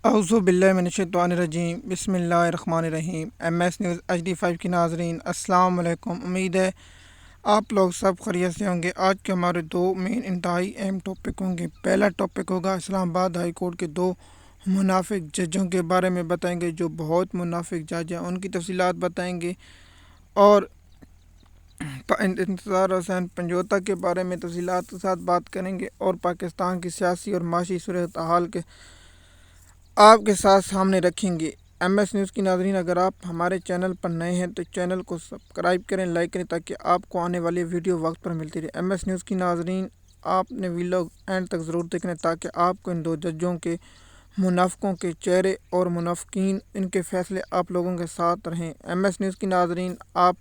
اعوذ باللہ من الشیطان الرجیم بسم اللہ الرحمن الرحیم MS نیوز HD5 کی ناظرین السلام علیکم۔ امید ہے آپ لوگ سب خیریت سے ہوں گے۔ آج کے ہمارے دو مین انتہائی اہم ٹاپک ہوں گے۔ پہلا ٹاپک ہوگا اسلام آباد ہائی کورٹ کے دو منافق ججوں کے بارے میں بتائیں گے جو بہت منافق جج ہیں، ان کی تفصیلات بتائیں گے، اور انتظار حسین پنجوتا کے بارے میں تفصیلات کے ساتھ بات کریں گے، اور پاکستان کی سیاسی اور معاشی صورتحال کے آپ کے ساتھ سامنے رکھیں گے۔ MS نیوز کی ناظرین، اگر آپ ہمارے چینل پر نئے ہیں تو چینل کو سبسکرائب کریں، لائک کریں، تاکہ آپ کو آنے والی ویڈیو وقت پر ملتی رہے۔ MS نیوز کی ناظرین، آپ نے ویڈیو اینڈ تک ضرور دیکھنا ہے تاکہ آپ کو ان دو ججوں کے منافقوں کے چہرے اور منافقین ان کے فیصلے آپ لوگوں کے ساتھ رہیں۔ MS نیوز کی ناظرین، آپ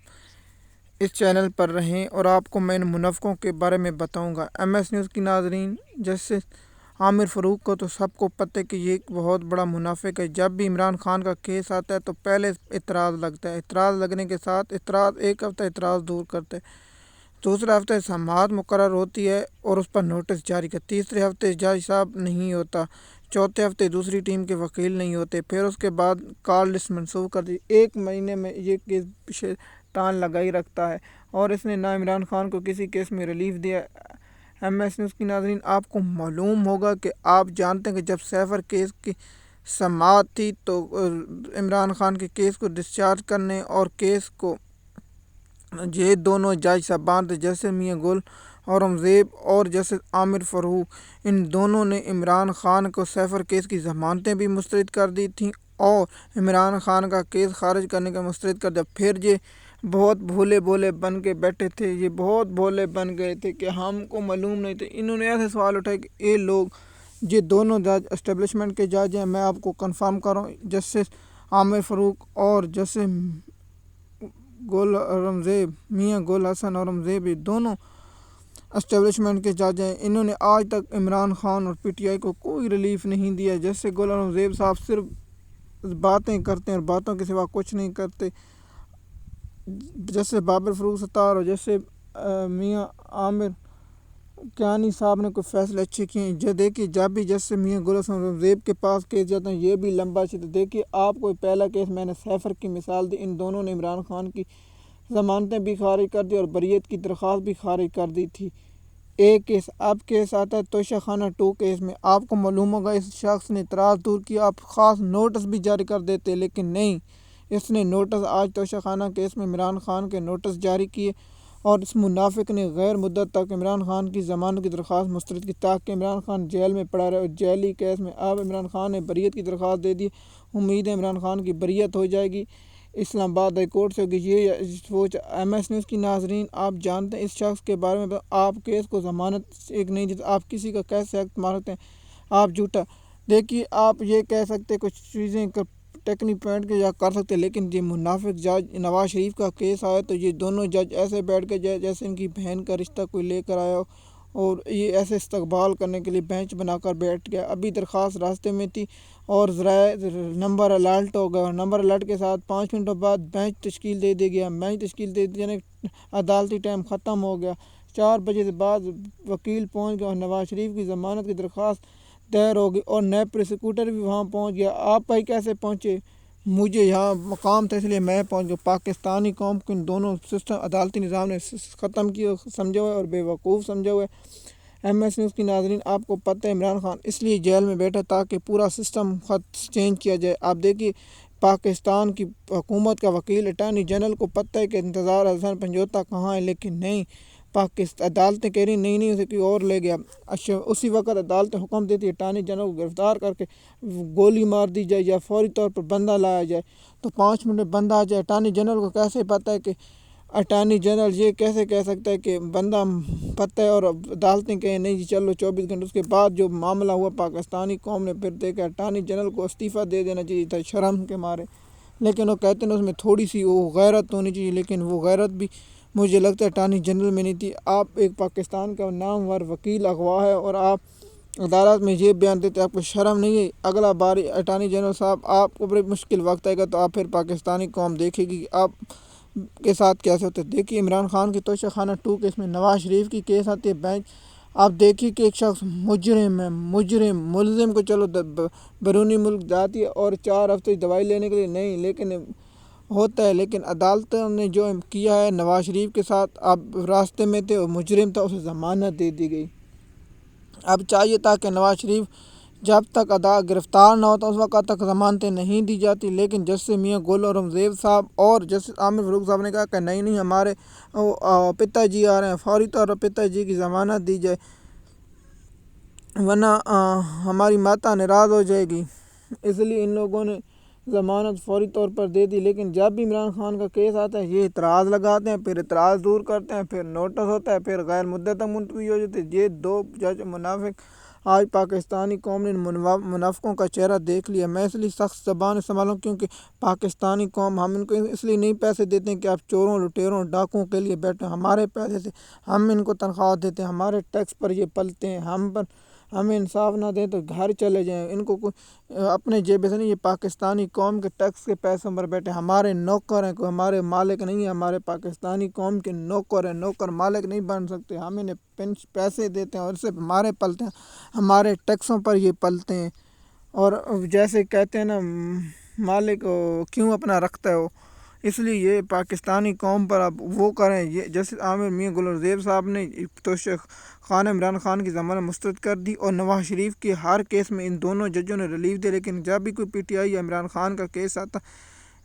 اس چینل پر رہیں اور آپ کو میں ان منافقوں کے بارے میں بتاؤں گا۔ MS نیوز کی ناظرین، جیسے عامر فاروق کو تو سب کو پتہ ہے کہ یہ ایک بہت بڑا منافق ہے۔ جب بھی عمران خان کا کیس آتا ہے تو پہلے اعتراض لگتا ہے، اعتراض لگنے کے ساتھ ایک ہفتہ اعتراض دور کرتے ہیں، دوسرے ہفتے سماعت مقرر ہوتی ہے اور اس پر نوٹس جاری کرتے، تیسرے ہفتے جج صاحب نہیں ہوتا، چوتھے ہفتے دوسری ٹیم کے وکیل نہیں ہوتے، پھر اس کے بعد کال لسٹ منسوخ کر دی۔ ایک مہینے میں یہ کیس پیچھے ٹان لگائی رکھتا ہے، اور اس نے نہ عمران خان کو کسی کیس میں ریلیف دیا۔ MS نیوز کی ناظرین، آپ کو معلوم ہوگا کہ آپ جانتے ہیں کہ جب سیفر کیس کی سماعت تھی تو عمران خان کے کیس کو ڈسچارج کرنے اور کیس کو یہ دونوں جج صاحبان تھے، جیسے میاں گل اورنگزیب اور جیسے عامر فاروق، ان دونوں نے عمران خان کو سیفر کیس کی ضمانتیں بھی مسترد کر دی تھیں اور عمران خان کا کیس خارج کرنے کا مسترد کر دیا۔ پھر یہ بہت بھولے بھولے بن کے بیٹھے تھے، یہ بہت بھولے بن گئے تھے کہ ہم کو معلوم نہیں تھے۔ انہوں نے ایسے سوال اٹھائے کہ یہ دونوں جج اسٹیبلشمنٹ کے جج ہیں، میں آپ کو کنفرم کر رہا ہوں، جسٹس عامر فاروق اور جسٹس میاں گل حسن اورنگزیب، یہ دونوں اسٹیبلشمنٹ کے جج ہیں۔ انہوں نے آج تک عمران خان اور PTI کو کوئی ریلیف نہیں دیا۔ جیسے گل اورنگزیب صاحب صرف باتیں کرتے ہیں اور باتوں کے سوا کچھ نہیں کرتے، جیسے بابر فروخ ستار اور جیسے میاں عامر کیانی صاحب نے کوئی فیصلے اچھے کیے ہیں۔ دیکھیے جب بھی جیسے میاں گل حسن اورنگزیب کے پاس کیس جاتے ہیں یہ بھی لمبا چلتا ہے۔ دیکھیے آپ کو پہلا کیس میں نے سیفر کی مثال دی، ان دونوں نے عمران خان کی ضمانتیں بھی خارج کر دی اور بریت کی درخواست بھی خارج کر دی تھی۔ ایک کیس اب کیس آتا ہے توشہ خانہ 2 کیس میں، آپ کو معلوم ہوگا اس شخص نے اعتراض دور کیا، آپ خاص نوٹس بھی جاری کر دیتے، لیکن نہیں، اس نے نوٹس آج توشہ خانہ کیس میں عمران خان کے نوٹس جاری کیے، اور اس منافق نے غیر مدت تک عمران خان کی ضمانت کی درخواست مسترد کی تاکہ عمران خان جیل میں پڑا رہے، اور جیلی کیس میں اب عمران خان نے بریت کی درخواست دے دی۔ امید ہے عمران خان کی بریت ہو جائے گی، اسلام آباد ہائی کورٹ سے ہوگی۔ یہ سوچ MS نیوز کی ناظرین، آپ جانتے ہیں اس شخص کے بارے میں، آپ کیس کو ضمانت ایک نہیں دیتے، آپ کسی کا کیسے حق مارتے ہیں، آپ جھوٹا۔ دیکھیے آپ یہ کہہ سکتے کچھ چیزیں ٹیکنیک پوائنٹ کے یا کر سکتے، لیکن یہ منافق جج نواز شریف کا کیس آیا تو یہ دونوں جج ایسے بیٹھ کے جیسے ان کی بہن کا رشتہ کوئی لے کر آیا ہو، اور یہ ایسے استقبال کرنے کے لیے بینچ بنا کر بیٹھ گیا۔ ابھی درخواست راستے میں تھی اور ذرائع نمبر الرٹ ہو گیا، اور نمبر الرٹ کے ساتھ 5 منٹوں بعد بینچ تشکیل دے دی گیا، بینچ تشکیل دے دینے عدالتی ٹائم ختم ہو گیا، 4 بجے سے بعد وکیل پہنچ گیا اور نواز شریف کی ضمانت کی درخواست دیر ہو گئی، اور نیب پروسیکیوٹر بھی وہاں پہنچ گیا۔ آپ بھائی کیسے پہنچے؟ مجھے یہاں مقام تھا اس لیے میں پہنچ گیا۔ پاکستانی قوم کو ان دونوں سسٹم عدالتی نظام نے ختم کیا سمجھا ہوا ہے اور بے وقوف سمجھا ہوا ہے۔ MS نیوز کی ناظرین، آپ کو پتہ ہے عمران خان اس لیے جیل میں بیٹھا تاکہ پورا سسٹم چینج کیا جائے۔ آپ دیکھیے پاکستان کی حکومت کا وکیل اٹارنی جنرل کو پتہ ہے کہ انتظار حسین پنجوتا کہاں ہے، لیکن نہیں، عدالتیں کہہ رہی نہیں اسے کوئی اور لے گیا۔ اسی وقت عدالتیں حکم دیتی اٹارنی جنرل کو گرفتار کر کے گولی مار دی جائے یا فوری طور پر بندہ لایا جائے، تو 5 منٹ میں بندہ آ جائے۔ اٹارنی جنرل کو کیسے پتہ ہے کہ اٹارنی جنرل یہ کیسے کہہ سکتا ہے کہ بندہ پتہ ہے اور عدالتیں کہیں نہیں جی چلو 24 گھنٹے۔ اس کے بعد جو معاملہ ہوا پاکستانی قوم نے پھر دیکھا اٹارنی جنرل کو استعفیٰ دے دینا چاہیے تھا شرم کے مارے، لیکن وہ کہتے ہیں اس میں تھوڑی سی وہ غیرت ہونی چاہیے، لیکن وہ غیرت بھی مجھے لگتا ہے اٹارنی جنرل میں نہیں تھی۔ آپ ایک پاکستان کا نامور وکیل اغوا ہے اور آپ عدالت میں یہ بیان دیتے، آپ کو شرم نہیں ہے؟ اگلا بار اٹارنی جنرل صاحب آپ کو بڑے مشکل وقت آئے گا تو آپ پھر پاکستانی قوم دیکھے گی کہ آپ کے ساتھ کیسے ہوتے۔ دیکھیے عمران خان کی توشہ خانہ 2 کیس میں نواز شریف کی کیس آتی ہے، بینچ آپ دیکھیے کہ ایک شخص مجرم ہے، ملزم کو چلو بیرونی ملک جاتی ہے اور 4 ہفتے دوائی لینے کے لیے نہیں، لیکن ہوتا ہے، لیکن عدالتوں نے جو کیا ہے نواز شریف کے ساتھ، اب راستے میں تھے اور مجرم تھا، اسے ضمانت دے دی گئی۔ اب چاہیے تھا کہ نواز شریف جب تک گرفتار نہ ہوتا اس وقت تک ضمانتیں نہیں دی جاتی، لیکن جسٹس میاں گل اور رمزیب صاحب اور جسٹس عامر فاروق صاحب نے کہا کہ نہیں ہمارے پتا جی آ رہے ہیں، فوری طور پر پتا جی کی ضمانت دی جائے ورنہ ہماری ماتا ناراض ہو جائے گی، اس لیے ان لوگوں نے ضمانت فوری طور پر دے دی۔ لیکن جب بھی عمران خان کا کیس آتا ہے یہ اعتراض لگاتے ہیں، پھر اعتراض دور کرتے ہیں، پھر نوٹس ہوتا ہے، پھر غیر مدت تک ملتوی ہو جاتے ہیں۔ یہ 2 جج منافق آج پاکستانی قوم نے منافقوں کا چہرہ دیکھ لیا۔ میں اس لیے سخت زبان استعمال ہوں کیونکہ پاکستانی قوم ہم ان کو اس لیے نہیں پیسے دیتے ہیں کہ آپ چوروں، لٹیروں، ڈاکوؤں کے لیے بیٹھے، ہمارے پیسے سے ہم ان کو تنخواہ دیتے ہیں، ہمارے ٹیکس پر یہ پلتے ہیں، ہمیں انصاف نہ دیں تو گھر چلے جائیں، ان کو اپنے جیب سے نہیں، یہ پاکستانی قوم کے ٹیکس کے پیسوں پر بیٹھے، ہمارے نوکر ہیں، کوئی ہمارے مالک نہیں ہیں، ہمارے پاکستانی قوم کے نوکر ہیں، نوکر مالک نہیں بن سکتے، ہم انہیں پیسے دیتے ہیں اور صرف ہمارے پلتے ہیں، ہمارے ٹیکسوں پر یہ پلتے ہیں۔ اور جیسے کہتے ہیں نا مالک کیوں اپنا رکھتا ہے وہ، اس لیے یہ پاکستانی قوم پر اب وہ کریں۔ یہ جیسے عامر میاں گل رزیب صاحب نے توشیح خان عمران خان کی ضمانت مسترد کر دی اور نواز شریف کے ہر کیس میں ان دونوں ججوں نے ریلیف دے، لیکن جب بھی کوئی پی ٹی آئی یا عمران خان کا کیس آتا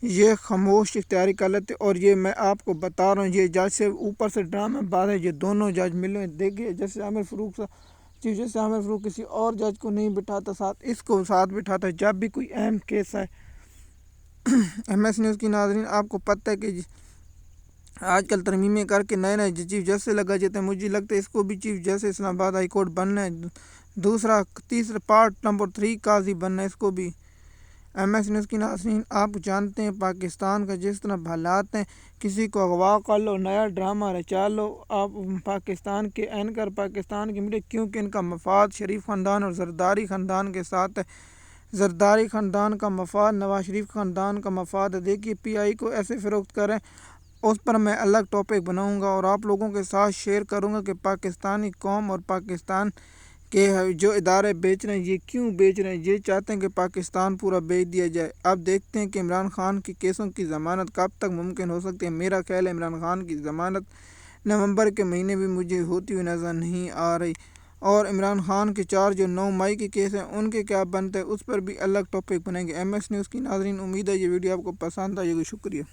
یہ خاموش اختیاری کر لیتے۔ اور یہ میں آپ کو بتا رہا ہوں یہ جج سے اوپر سے ڈرامہ باز ہے، یہ دونوں جج ملے دیکھیے، جیسے عامر فاروق صاحب چیف جسٹس عامر فاروق کسی اور جج کو نہیں بٹھاتا ساتھ، اس کو ساتھ بٹھاتا ہے جب بھی کوئی اہم کیس آئے۔ ایم ایس نیوز کی ناظرین، آپ کو پتہ ہے کہ آج کل ترمیمیں کر کے نئے چیف جسٹس لگا جاتے ہیں، مجھے لگتا ہے اس کو بھی چیف جسٹس اسلام آباد ہائی کورٹ بننا ہے، تیسرا پارٹ نمبر 3 قاضی بننا ہے اس کو بھی۔ ایم ایس نیوز کی ناظرین، آپ جانتے ہیں پاکستان کا جس طرح حالات ہیں، کسی کو اغوا کر لو، نیا ڈرامہ رچا لو، آپ پاکستان کے اینکر، پاکستان کی میڈیا، کیونکہ ان کا مفاد شریف خاندان اور زرداری خاندان کے ساتھ ہے، زرداری خاندان کا مفاد، نواز شریف خاندان کا مفاد ہے۔ دیکھیے پی آئی کو ایسے فروخت کریں، اس پر میں الگ ٹاپک بناؤں گا اور آپ لوگوں کے ساتھ شیئر کروں گا کہ پاکستانی قوم اور پاکستان کے جو ادارے بیچ رہے ہیں یہ کیوں بیچ رہے ہیں، یہ چاہتے ہیں کہ پاکستان پورا بیچ دیا جائے۔ اب دیکھتے ہیں کہ عمران خان کی کیسوں کی ضمانت کب تک ممکن ہو سکتی ہے۔ میرا خیال ہے عمران خان کی ضمانت نومبر کے مہینے بھی مجھے ہوتی ہوئی نظر نہیں آ رہی، اور عمران خان کے 4 جو 9 مئی کے کیس ہیں ان کے کیا بنتے ہیں اس پر بھی الگ ٹاپک بنائیں گے۔ ایم ایس نیوز کی ناظرین، امید ہے یہ ویڈیو آپ کو پسند آئے گی، شکریہ۔